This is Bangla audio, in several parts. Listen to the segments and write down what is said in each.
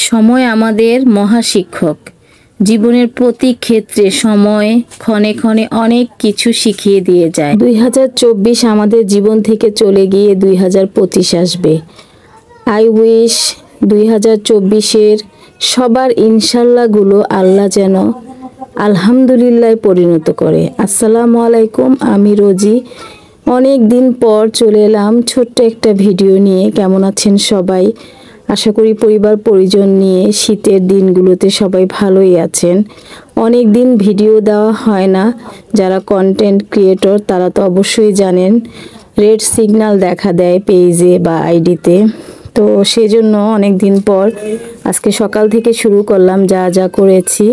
সময় আমাদের মহাশিক্ষক। জীবনের প্রতি ক্ষেত্রে সময় ক্ষণে ক্ষণে অনেক কিছু শিখিয়ে দিয়ে যায়। 2024 আমাদের জীবন থেকে চলে গিয়ে 2025 আসবে। আই উইশ 2024-এর সবার ইনশাল্লাহগুলো আল্লাহ যেন আলহামদুলিল্লাহ পরিণত করে। আসসালামু আলাইকুম, আমি রোজি। অনেক দিন পর চলে এলাম ছোট্ট একটা ভিডিও নিয়ে। কেমন আছেন সবাই? আশা করি পরিবার পরিজন নিয়ে শীতের দিনগুলোতে সবাই ভালোই আছেন। অনেক দিন ভিডিও দেওয়া হয় না। যারা কন্টেন্ট ক্রিয়েটর তারা তো অবশ্যই জানেন রেড সিগন্যাল দেখা দেয় পেজে বা আইডিতে। তো সেজন্য অনেক দিন পর আজকে সকাল থেকে শুরু করলাম, যা যা করেছি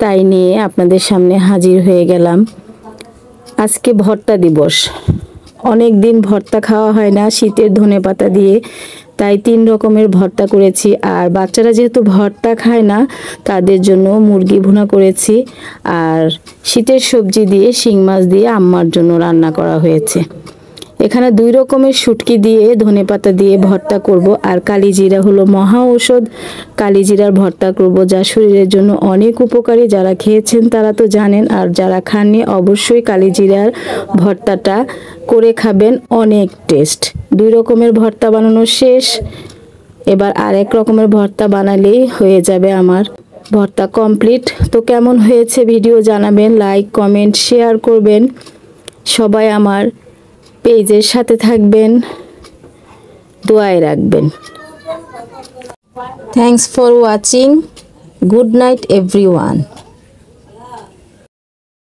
তাই নিয়ে আপনাদের সামনে হাজির হয়ে গেলাম। আজকে ভর্তা দিবস। অনেক দিন ভর্তা খাওয়া হয় না শীতের ধনেপাতা দিয়ে, তাই 3 রকমের ভর্তা করেছি। আর বাচ্চারা যেহেতু ভর্তা খায় না তাদের জন্য মুরগি ভুনা করেছি, আর শীতের সবজি দিয়ে শিং মাছ দিয়ে আম্মার জন্য রান্না করা হয়েছে। এখানে 2 রকমের শুটকি দিয়ে ধনেপাতা দিয়ে ভর্তা করব, আর কালিজিরা হলো মহা ঔষধ। কালিজিরার ভর্তা করব, যা শরীরের জন্য অনেক উপকারী। যারা খেয়েছেন তারা তো জানেন, আর যারা খাননি অবশ্যই কালিজিরার ভর্তাটা করে খাবেন, অনেক টেস্ট। 2 রকমের ভর্তা বানানো শেষ, এবার আরেক রকমের ভর্তা বানালেই হয়ে যাবে আমার ভর্তা কমপ্লিট। তো কেমন হয়েছে ভিডিও জানাবেন, লাইক কমেন্ট শেয়ার করবেন। সবাই আমার পেজের সাথে থাকবেন, দোয়ায় রাখবেন। Thanks for watching. Good night everyone.